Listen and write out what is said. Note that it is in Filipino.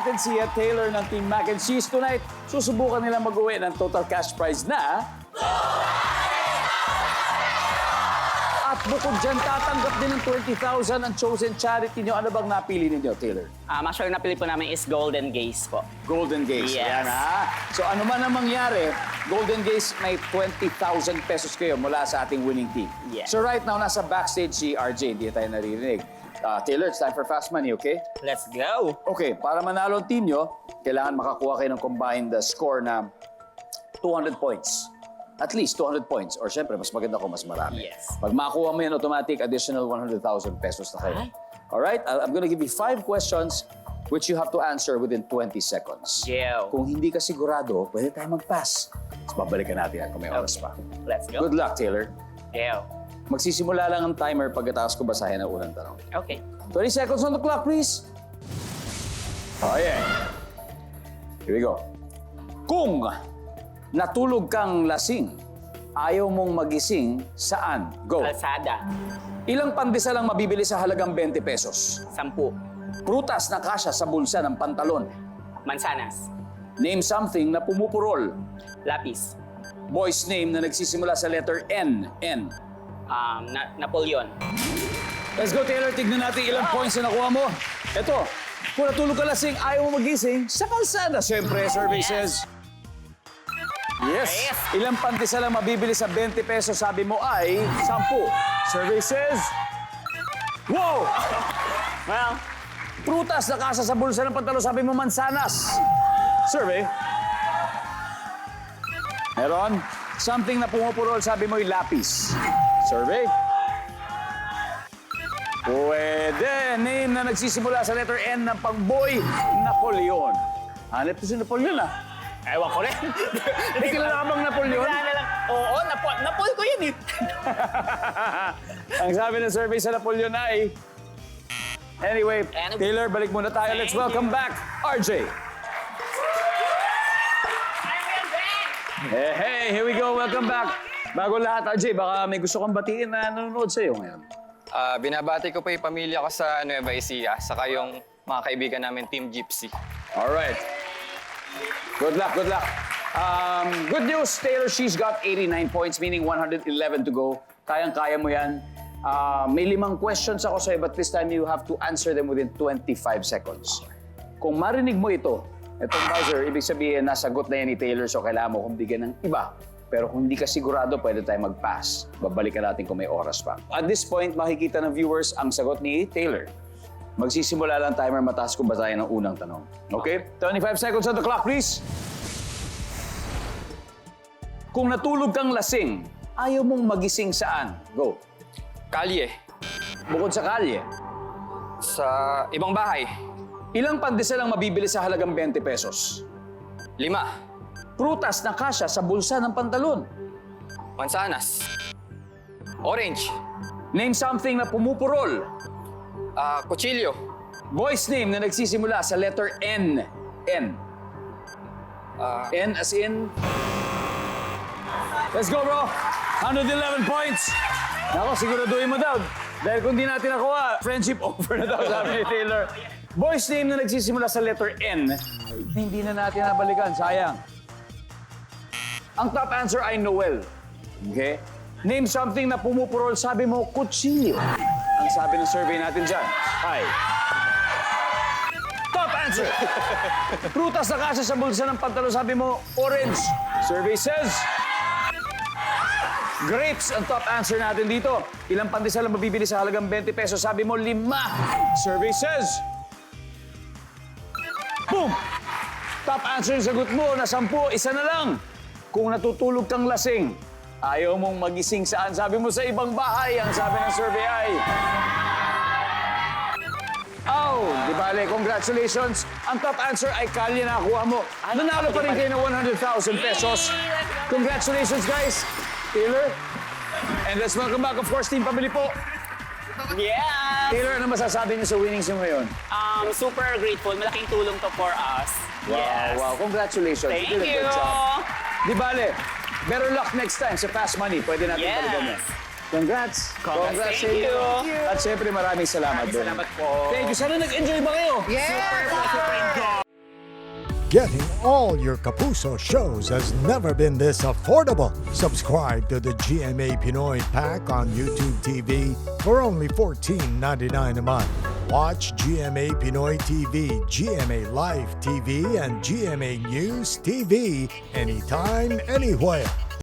natin si Taylor ng Team Mac and Cheese. Tonight, susubukan nilang mag-uwi ng total cash prize na... At bukod dyan, tatanggap din ng 20,000 ang chosen charity nyo. Ano bang napili ninyo, Taylor? Actually, napili po namin is Golden Gaze po. Golden Gaze. Yes. Ayan, ha? So ano man ang mangyari, Golden Gaze may 20,000 pesos kayo mula sa ating winning team. Yes. So right now, nasa backstage si RJ. Hindi tayo naririnig. Taylor, it's time for Fast Money, okay? Let's go! Okay, para manalo ang team nyo, kailangan makakuha kayo ng combined score na 200 points. At least 200 points. Or syempre, mas maganda kung mas marami. Yes. Pag makuha mo yan, automatic additional 100,000 pesos na kayo. Ay. Alright? I'm gonna give you 5 questions which you have to answer within 20 seconds. Yeah. Kung hindi ka sigurado, pwede tayo mag-pass. Tapos babalikan natin yan kung may oras pa. Let's go. Good luck, Taylor. Go. Magsisimula lang ang timer pagkatapos ko basahin ang unang tanong. Okay. 20 seconds on the clock, please. Oh, yeah. Here we go. Kung natulog kang lasing, ayaw mong magising, saan? Go. Kalsada. Ilang pandesal ang mabibili sa halagang 20 pesos? 10. Prutas na kasya sa bulsa ng pantalon. Mansanas. Name something na pumupurol. Lapis. Boy's name na nagsisimula sa letter N. N. Napoleon. Let's go, Taylor. Tignan natin ilang points na nakuha mo. Ito, kung natulog ka lasing, ayaw mo magising, sa kalsada. Siyempre, survey says... Yes. Yes. Ilang pandesal ang mabibili sa 20 pesos, sabi mo ay 10. Survey says... Wow! Well, Prutas na kasya sa bulsa ng pantalon, sabi mo mansanas. Survey. Meron. Something na pumupurol, sabi mo lapis. Survey. Pwede. Name na nagsisimula sa letter N ng pangboy, Napoleon. Hanip ko si Napoleon, ah. ewan ko rin. Hindi kilala ka bang Napoleon? Bigla na lang. Oo, Napol ko yun eh. Ang sabi ng survey sa Napoleon ay... Anyway, Taylor, balik muna tayo. Let's welcome back, RJ. Hey, here we go. Welcome back. Bago lahat, RJ, baka may gusto kang batiin na nanonood sa'yo ngayon. Binabati ko po yung pamilya ko sa Nueva Ecija, saka yung mga kaibigan namin, Team Gypsy. Alright. Good luck, good luck. Good news, Taylor, she's got 89 points, meaning 111 to go. Kayang-kaya mo yan. May 5 questions ako sa'yo, but this time you have to answer them within 25 seconds. Kung marinig mo ito, itong buzzer, ibig sabihin, nasagot na yan ni Taylor, so kailangan mo kung bigyan ng iba. Pero kung hindi ka sigurado, pwede tayo mag-pass. Babalikan natin kung may oras pa. At this point, makikita ng viewers ang sagot ni Taylor. Magsisimula lang timer, mataas kung basahin ang unang tanong. Okay? 25 seconds on the clock, please. Kung natulog kang lasing, ayaw mong magising saan? Go. Kalye, Bukod sa kalye, sa ibang bahay, ilang pandesal ang mabibili sa halagang 20 pesos? 5, Prutas na kasya sa bulsa ng pantalon. mansanas, orange, Name something na pumupurol. kutsilyo, Boy's name na nagsisimula sa letter N. N. N as in... Let's go, bro! 111 points! Nako, siguraduhin mo daw. Dahil kung di natin nakuha, friendship over na daw, sabi ni Taylor. Boy's name na nagsisimula sa letter N. Hindi na natin nabalikan, sayang. Ang top answer ay Noel. Okay? Name something na pumupurol, sabi mo, kutsilyo. Ang sabi ng survey natin dyan, ay... Top answer! Prutas na kasya sa bulsa ng pantalon, sabi mo, orange. Survey says... Grapes ang top answer natin dito. Ilang pandesal ang mabibili sa halagang 20 pesos? Sabi mo, 5. Survey says... Boom! Top answer yung sagot mo na 10, isa na lang. Kung natutulog kang lasing, ayaw mong magising saan? Sabi mo sa ibang bahay. Ang sabi ng survey ay... Oh, di bale, congratulations. Ang top answer ay kalye na nakuha mo. Nanalo pa rin kayo ng 100,000 pesos. Congratulations, guys. Taylor. And let's welcome back, of course, Team Pamili po. Yeah! Taylor, ano masasabi niyo sa winnings niyo ngayon? Super grateful. Malaking tulong to for us. Yes. Wow, congratulations. Thank you did a you. good job. Di bale, better luck next time sa Fast Money. Pwede natin Yes. balikan yan. Congrats. Congrats sa Thank inyo. you. At syempre, maraming salamat. Salamat po. Thank you. Sana nag-enjoy ba kayo? Super enjoy. Getting all your Kapuso shows has never been this affordable. Subscribe to the GMA Pinoy Pack on YouTube TV for only $14.99 a month. Watch GMA Pinoy TV, GMA Live TV, and GMA News TV anytime, anywhere.